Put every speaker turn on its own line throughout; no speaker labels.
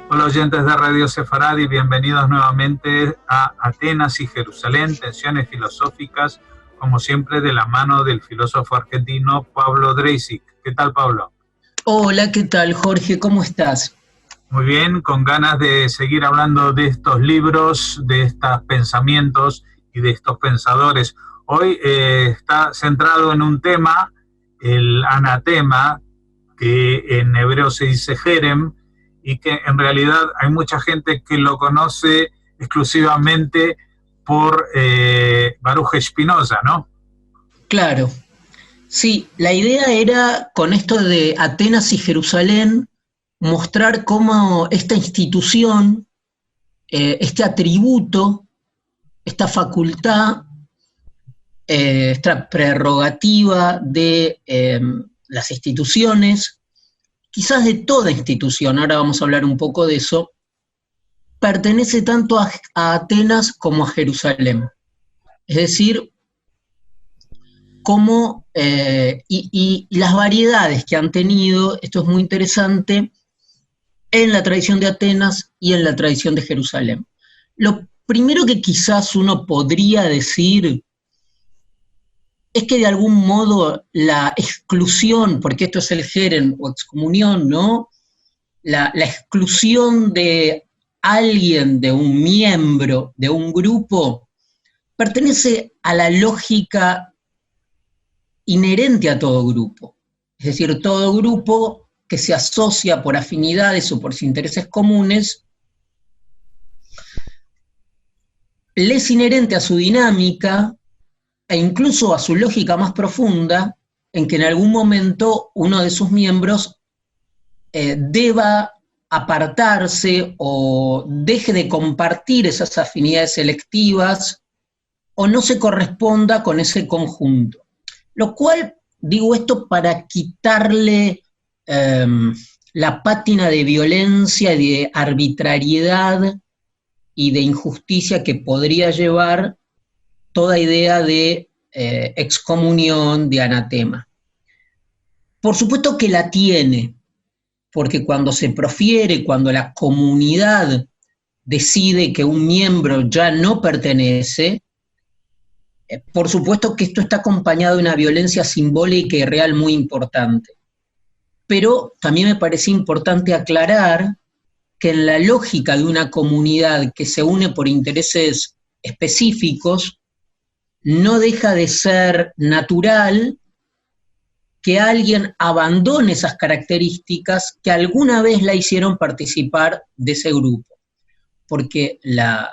Hola oyentes de Radio Sefaradi, bienvenidos nuevamente a Atenas y Jerusalén, tensiones filosóficas, como siempre de la mano del filósofo argentino Pablo Dreisig. ¿Qué tal, Pablo?
Hola, ¿qué tal, Jorge? ¿Cómo estás?
Muy bien, con ganas de seguir hablando de estos libros, de estos pensamientos y de estos pensadores. Hoy está centrado en un tema, el anatema, que en hebreo se dice jerem, y que en realidad hay mucha gente que lo conoce exclusivamente por Baruch Spinoza, ¿no?
Claro. Sí, la idea era, con esto de Atenas y Jerusalén, mostrar cómo esta institución, este atributo, esta facultad, esta prerrogativa de las instituciones, quizás de toda institución, ahora vamos a hablar un poco de eso, pertenece tanto a Atenas como a Jerusalén. Es decir, cómo, y las variedades que han tenido, esto es muy interesante, en la tradición de Atenas y en la tradición de Jerusalén. Lo primero que quizás uno podría decir es que de algún modo la exclusión, porque esto es el jerem o excomunión, ¿no? La exclusión de alguien, de un miembro, de un grupo, pertenece a la lógica inherente a todo grupo. Es decir, todo grupo que se asocia por afinidades o por intereses comunes, le es inherente a su dinámica e incluso a su lógica más profunda, en que en algún momento uno de sus miembros deba apartarse o deje de compartir esas afinidades selectivas o no se corresponda con ese conjunto. Lo cual, digo esto para quitarle la pátina de violencia y de arbitrariedad y de injusticia que podría llevar toda idea de excomunión, de anatema. Por supuesto que la tiene, porque cuando se profiere, cuando la comunidad decide que un miembro ya no pertenece, por supuesto que esto está acompañado de una violencia simbólica y real muy importante. Pero también me parece importante aclarar que en la lógica de una comunidad que se une por intereses específicos, no deja de ser natural que alguien abandone esas características que alguna vez la hicieron participar de ese grupo. Porque la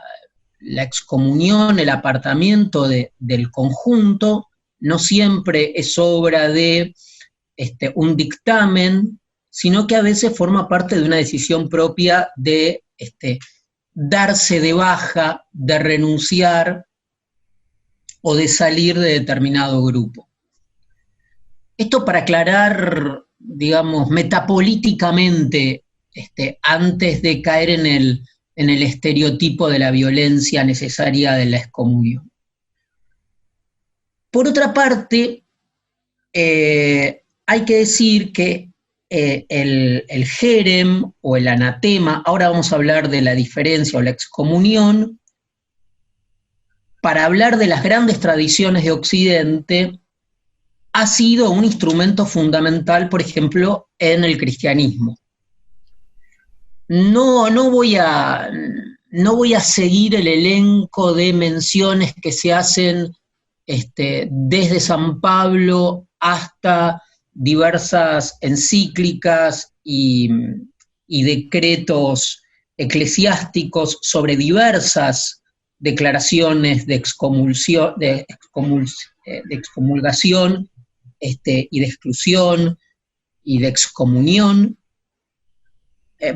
excomunión, el apartamiento del conjunto, no siempre es obra de un dictamen, sino que a veces forma parte de una decisión propia de darse de baja, de renunciar o de salir de determinado grupo. Esto para aclarar, digamos, metapolíticamente, antes de caer en el estereotipo de la violencia necesaria de la excomunión. Por otra parte, hay que decir que el jerem o el anatema, ahora vamos a hablar de la diferencia o la excomunión, para hablar de las grandes tradiciones de Occidente, ha sido un instrumento fundamental, por ejemplo, en el cristianismo. No voy a seguir el elenco de menciones que se hacen desde San Pablo hasta diversas encíclicas y decretos eclesiásticos sobre diversas declaraciones de excomulgación y de exclusión y de excomunión.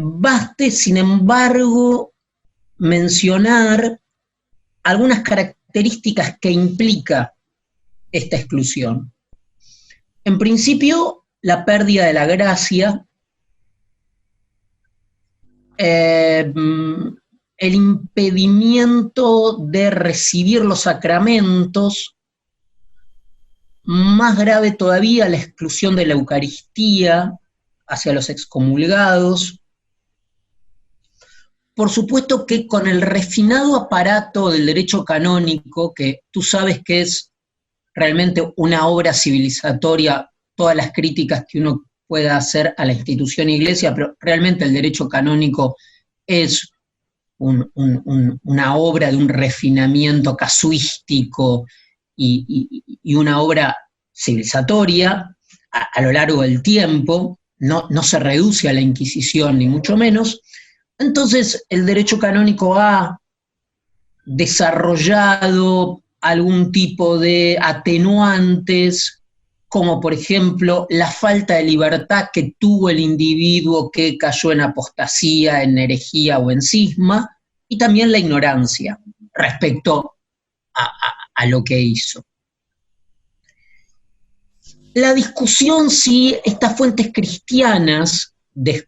Baste, sin embargo, mencionar algunas características que implica esta exclusión. En principio, la pérdida de la gracia, el impedimento de recibir los sacramentos, más grave todavía la exclusión de la Eucaristía hacia los excomulgados. Por supuesto que con el refinado aparato del derecho canónico, que tú sabes que es realmente una obra civilizatoria, todas las críticas que uno pueda hacer a la institución iglesia, pero realmente el derecho canónico es una obra de un refinamiento casuístico y una obra civilizatoria a lo largo del tiempo, no se reduce a la Inquisición ni mucho menos. Entonces el derecho canónico ha desarrollado algún tipo de atenuantes, como por ejemplo la falta de libertad que tuvo el individuo que cayó en apostasía, en herejía o en cisma, y también la ignorancia respecto a lo que hizo. La discusión si estas fuentes cristianas de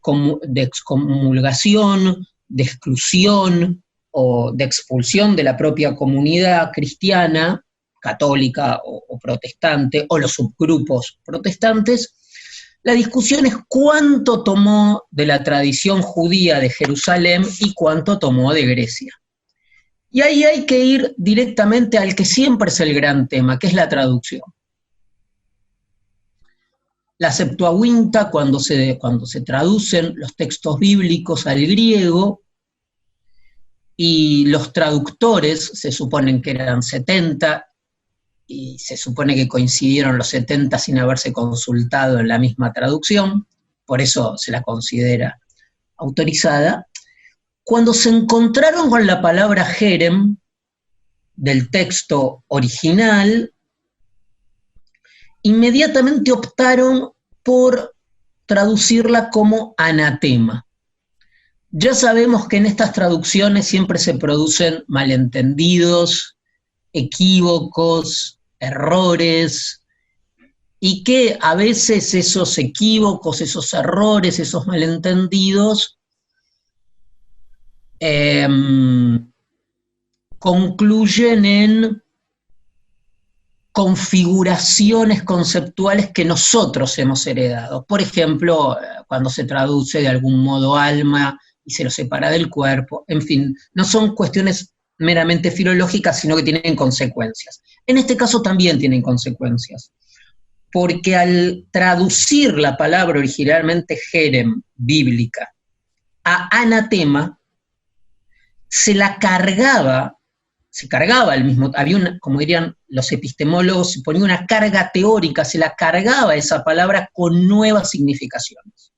excomulgación, de exclusión o de expulsión de la propia comunidad cristiana, católica o protestante, o los subgrupos protestantes, la discusión es cuánto tomó de la tradición judía de Jerusalén y cuánto tomó de Grecia. Y ahí hay que ir directamente al que siempre es el gran tema, que es la traducción. La Septuaginta, cuando se traducen los textos bíblicos al griego, y los traductores, se suponen que eran 70, y se supone que coincidieron los 70 sin haberse consultado en la misma traducción, por eso se la considera autorizada. Cuando se encontraron con la palabra jerem del texto original, inmediatamente optaron por traducirla como anatema. Ya sabemos que en estas traducciones siempre se producen malentendidos, equívocos, errores, y que a veces esos equívocos, esos errores, esos malentendidos concluyen en configuraciones conceptuales que nosotros hemos heredado. Por ejemplo, cuando se traduce de algún modo alma y se lo separa del cuerpo, en fin, no son cuestiones meramente filológicas, sino que tienen consecuencias. En este caso también tienen consecuencias, porque al traducir la palabra originalmente jerem, bíblica, a anatema, se cargaba el mismo, había como dirían los epistemólogos, se ponía una carga teórica, se la cargaba esa palabra con nuevas significaciones.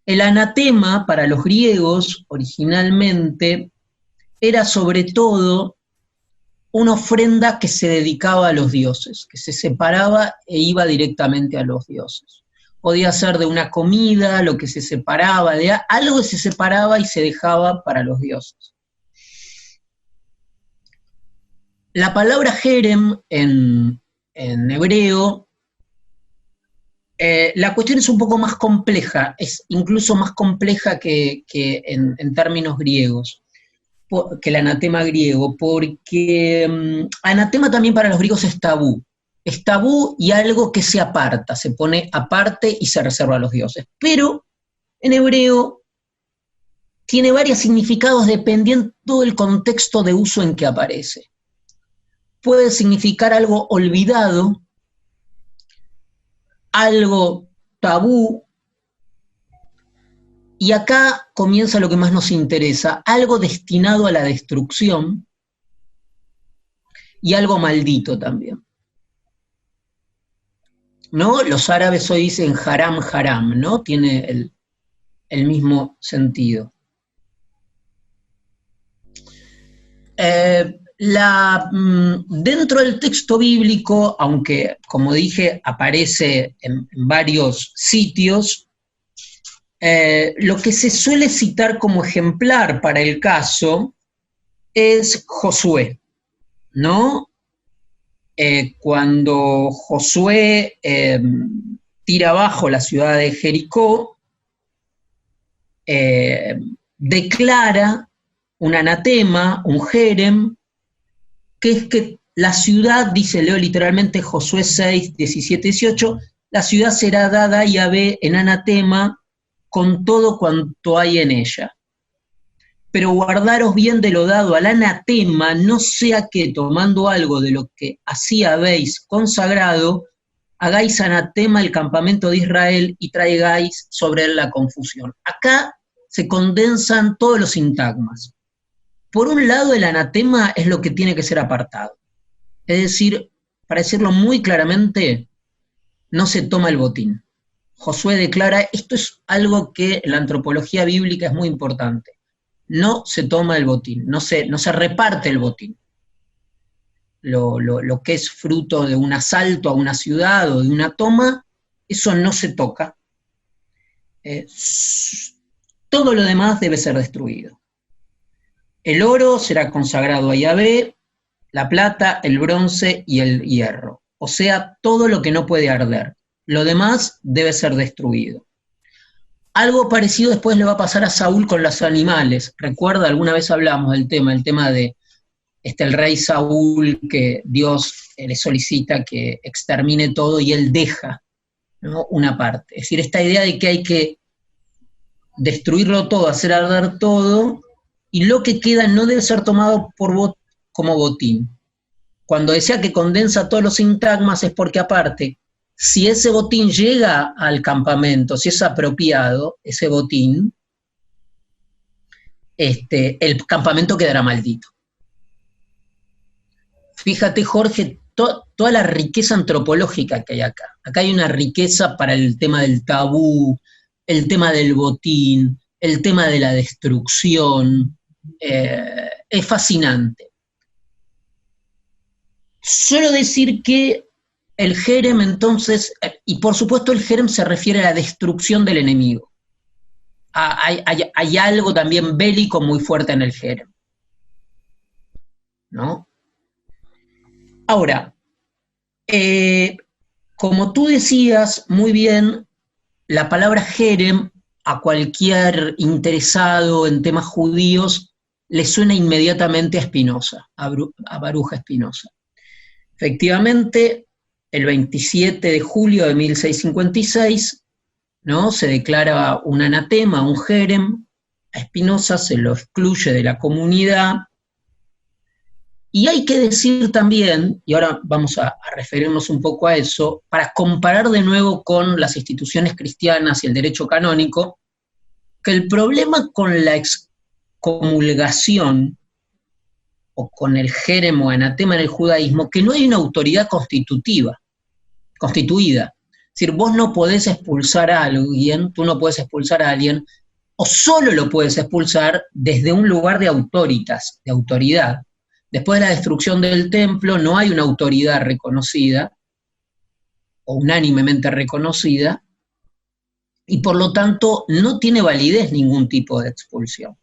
El anatema para los griegos originalmente era sobre todo una ofrenda que se dedicaba a los dioses, que se separaba e iba directamente a los dioses. Podía ser de una comida, lo que se separaba, de algo que se separaba y se dejaba para los dioses. La palabra jerem en hebreo, la cuestión es un poco más compleja, es incluso más compleja que en términos griegos, que el anatema griego, porque anatema también para los griegos es tabú y algo que se aparta, se pone aparte y se reserva a los dioses. Pero en hebreo tiene varios significados dependiendo del contexto de uso en que aparece. Puede significar algo olvidado, algo tabú, y acá comienza lo que más nos interesa, algo destinado a la destrucción y algo maldito también. ¿No? Los árabes hoy dicen haram, haram, ¿no? Tiene el mismo sentido. Dentro del texto bíblico, aunque, como dije, aparece en varios sitios, lo que se suele citar como ejemplar para el caso es Josué, ¿no? Cuando Josué tira abajo la ciudad de Jericó, declara un anatema, un jerem, que es que la ciudad, dice, leo literalmente Josué 6, 17, 18, la ciudad será dada a Yahvé en anatema con todo cuanto hay en ella. Pero guardaros bien de lo dado al anatema, no sea que tomando algo de lo que así habéis consagrado, hagáis anatema el campamento de Israel y traigáis sobre él la confusión. Acá se condensan todos los sintagmas. Por un lado, el anatema es lo que tiene que ser apartado. Es decir, para decirlo muy claramente, no se toma el botín. Josué declara, esto es algo que en la antropología bíblica es muy importante. No se toma el botín, no se reparte el botín. Lo que es fruto de un asalto a una ciudad o de una toma, eso no se toca. Todo lo demás debe ser destruido. El oro será consagrado a Yahvé, la plata, el bronce y el hierro. O sea, todo lo que no puede arder. Lo demás debe ser destruido. Algo parecido después le va a pasar a Saúl con los animales. Recuerda, alguna vez hablamos del tema, el tema de el rey Saúl, que Dios le solicita que extermine todo y él deja, ¿no?, una parte. Es decir, esta idea de que hay que destruirlo todo, hacer arder todo, y lo que queda no debe ser tomado como botín. Cuando decía que condensa todos los sintagmas es porque aparte, si ese botín llega al campamento, si es apropiado, ese botín, el campamento quedará maldito. Fíjate, Jorge, toda la riqueza antropológica que hay acá. Acá hay una riqueza para el tema del tabú, el tema del botín, el tema de la destrucción. Es fascinante. Solo decir que el jerem, entonces, y por supuesto el jerem se refiere a la destrucción del enemigo. Hay algo también bélico muy fuerte en el jerem, ¿no? Ahora, como tú decías muy bien, la palabra jerem a cualquier interesado en temas judíos le suena inmediatamente a Spinoza, a Baruch Spinoza. Efectivamente, el 27 de julio de 1656, ¿no?, se declara un anatema, un jerem, a Spinoza se lo excluye de la comunidad. Y hay que decir también, y ahora vamos a referirnos un poco a eso, para comparar de nuevo con las instituciones cristianas y el derecho canónico, que el problema con la excomulgación o con el jerem o anatema en el judaísmo, que no hay una autoridad constituida. Es decir, vos no podés expulsar a alguien, tú no podés expulsar a alguien, o solo lo puedes expulsar desde un lugar de autoritas, de autoridad. Después de la destrucción del templo no hay una autoridad reconocida, o unánimemente reconocida, y por lo tanto no tiene validez ningún tipo de expulsión.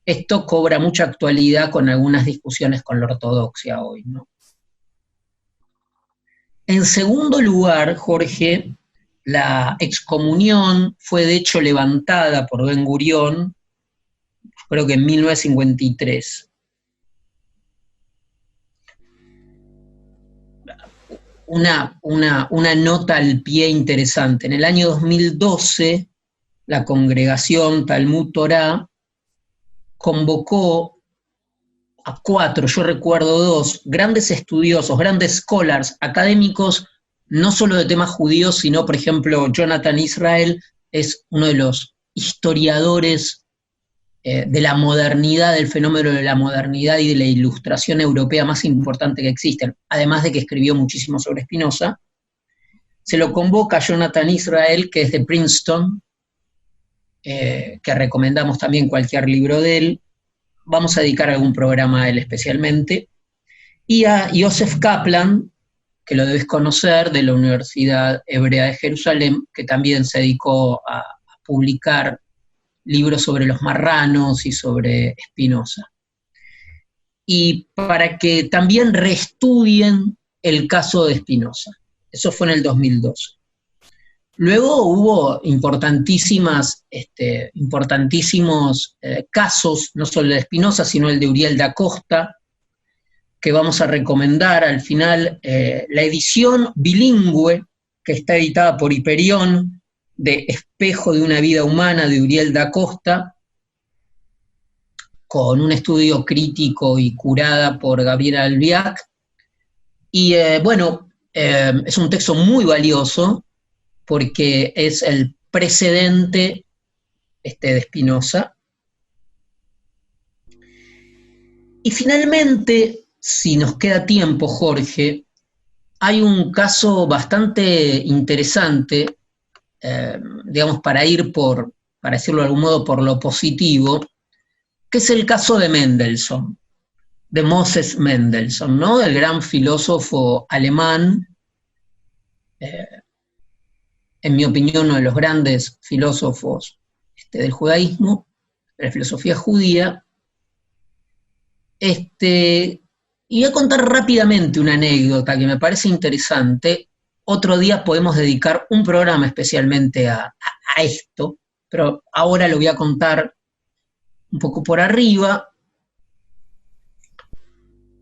Esto cobra mucha actualidad con algunas discusiones con la ortodoxia hoy, ¿no? En segundo lugar, Jorge, la excomunión fue de hecho levantada por Ben Gurión, creo que en 1953. Una nota al pie interesante. En el año 2012, la congregación Talmud Torah convocó a 4, yo recuerdo 2, grandes estudiosos, grandes scholars, académicos, no solo de temas judíos, sino, por ejemplo, Jonathan Israel es uno de los historiadores de la modernidad, del fenómeno de la modernidad y de la ilustración europea más importante que existen, además de que escribió muchísimo sobre Spinoza. Se lo convoca a Jonathan Israel, que es de Princeton, que recomendamos también cualquier libro de él. Vamos a dedicar algún programa a él especialmente. Y a Joseph Kaplan, que lo debes conocer, de la Universidad Hebrea de Jerusalén, que también se dedicó a publicar libros sobre los marranos y sobre Spinoza. Y para que también reestudien el caso de Spinoza. Eso fue en el 2012. Luego hubo importantísimos casos, no solo el de Spinoza, sino el de Uriel da Costa, que vamos a recomendar al final, la edición bilingüe, que está editada por Hiperión, de Espejo de una vida humana, de Uriel da Costa, con un estudio crítico y curada por Gabriela Albiac. Y es un texto muy valioso, porque es el precedente de Spinoza. Y finalmente, si nos queda tiempo, Jorge, hay un caso bastante interesante, digamos, para decirlo de algún modo, por lo positivo, que es el caso de Mendelssohn, de Moses Mendelssohn, ¿no? El gran filósofo alemán, en mi opinión, uno de los grandes filósofos del judaísmo, de la filosofía judía. Y voy a contar rápidamente una anécdota que me parece interesante. Otro día podemos dedicar un programa especialmente a esto, pero ahora lo voy a contar un poco por arriba.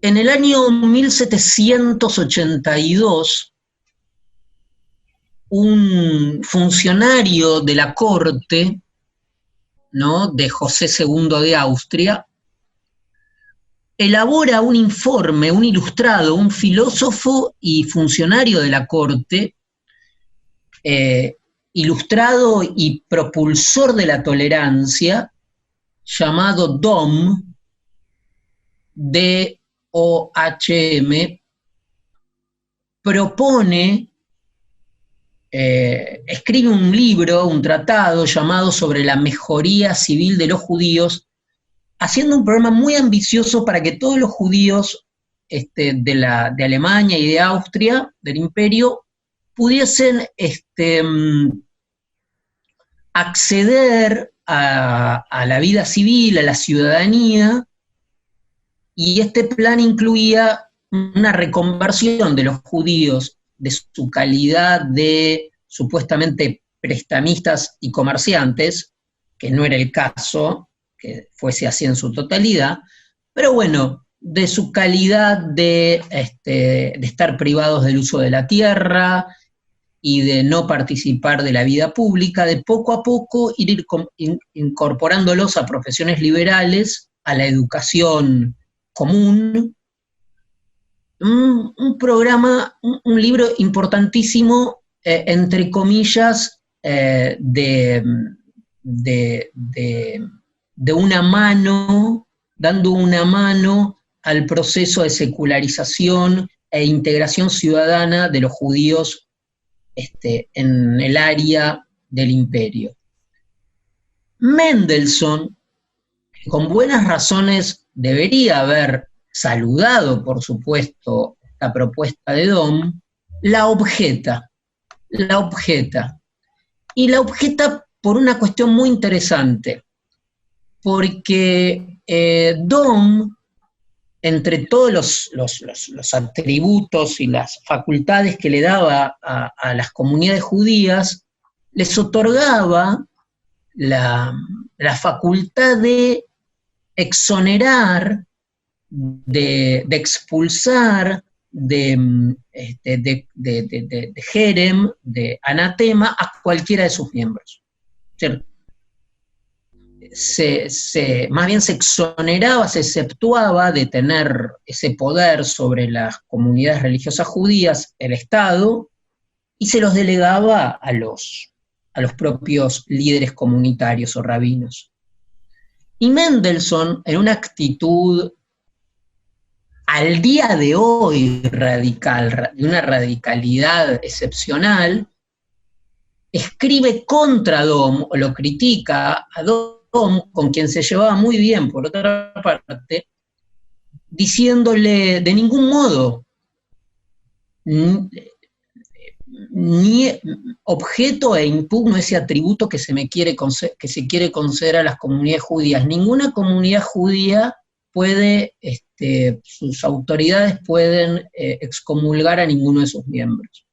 En el año 1782, un funcionario de la corte, ¿no?, de José II de Austria, elabora un informe, un ilustrado, un filósofo y funcionario de la corte, ilustrado y propulsor de la tolerancia, llamado DOM, D-O-H-M, propone, escribe un libro, un tratado llamado Sobre la mejoría civil de los judíos, haciendo un programa muy ambicioso para que todos los judíos de Alemania y de Austria, del imperio, pudiesen acceder a la vida civil, a la ciudadanía, y este plan incluía una reconversión de los judíos de su calidad de supuestamente prestamistas y comerciantes, que no era el caso, que fuese así en su totalidad, pero bueno, de su calidad de estar privados del uso de la tierra y de no participar de la vida pública, de poco a poco ir incorporándolos a profesiones liberales, a la educación común. Un programa, un libro importantísimo, entre comillas, de una mano, dando una mano al proceso de secularización e integración ciudadana de los judíos en el área del imperio. Mendelssohn, con buenas razones, debería haber saludado, por supuesto, la propuesta de Dom, la objeta. Y la objeta por una cuestión muy interesante, porque Dom, entre todos los atributos y las facultades que le daba a las comunidades judías, les otorgaba la facultad de exonerar, de expulsar, de jerem, de anatema, a cualquiera de sus miembros. ¿Cierto? Más bien se exoneraba, se exceptuaba de tener ese poder sobre las comunidades religiosas judías, el Estado, y se los delegaba a los propios líderes comunitarios o rabinos. Y Mendelssohn, en una actitud al día de hoy radical, de una radicalidad excepcional, escribe contra Dom, o lo critica a Dom, con quien se llevaba muy bien, por otra parte, diciéndole: de ningún modo, ni objeto e impugno ese atributo que se quiere conceder a las comunidades judías. Ninguna comunidad judía puede, sus autoridades pueden excomulgar a ninguno de sus miembros.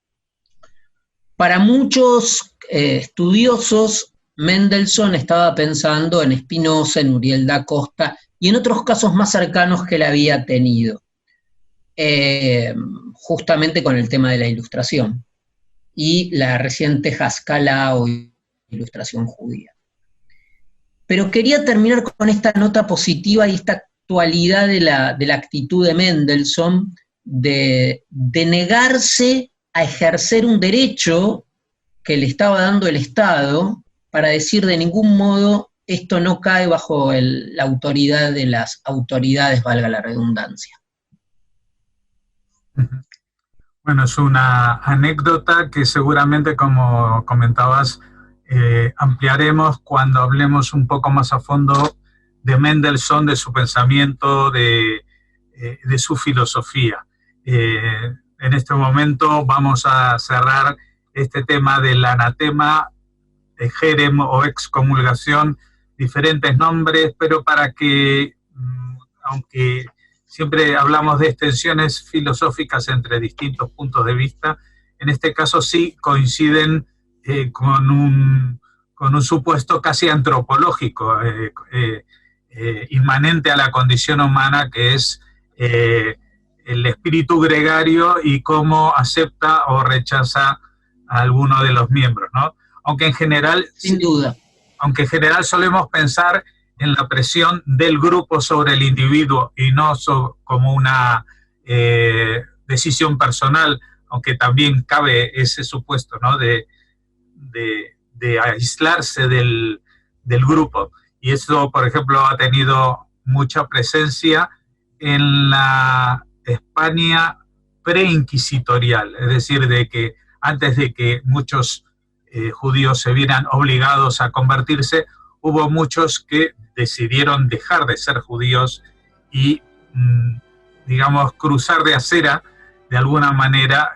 Para muchos estudiosos, Mendelssohn estaba pensando en Spinoza, en Uriel da Costa y en otros casos más cercanos que él había tenido, justamente con el tema de la ilustración y la reciente Haskalah o ilustración judía. Pero quería terminar con esta nota positiva y esta actualidad de la actitud de Mendelssohn de negarse a ejercer un derecho que le estaba dando el Estado para decir de ningún modo esto no cae bajo la autoridad de las autoridades, valga la redundancia.
Bueno, es una anécdota que seguramente, como comentabas, ampliaremos cuando hablemos un poco más a fondo de Mendelssohn, de su pensamiento, de su filosofía. En este momento vamos a cerrar este tema del anatema, jerem o excomulgación, diferentes nombres, pero para que, aunque siempre hablamos de extensiones filosóficas entre distintos puntos de vista, en este caso sí coinciden con un supuesto casi antropológico, inmanente a la condición humana, que es el espíritu gregario y cómo acepta o rechaza a alguno de los miembros, ¿no? Aunque en general,
sin duda,
aunque en general solemos pensar en la presión del grupo sobre el individuo y no como una decisión personal, aunque también cabe ese supuesto, ¿no? de aislarse del grupo. Y eso, por ejemplo, ha tenido mucha presencia en la España preinquisitorial, es decir, de que antes de que muchos judíos se vieran obligados a convertirse, hubo muchos que decidieron dejar de ser judíos y, digamos, cruzar de acera de alguna manera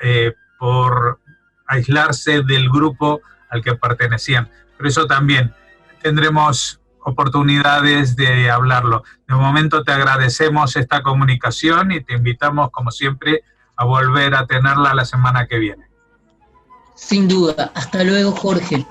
por aislarse del grupo al que pertenecían. Pero eso también tendremos oportunidades de hablarlo. De momento te agradecemos esta comunicación y te invitamos, como siempre, a volver a tenerla la semana que viene.
Sin duda. Hasta luego, Jorge.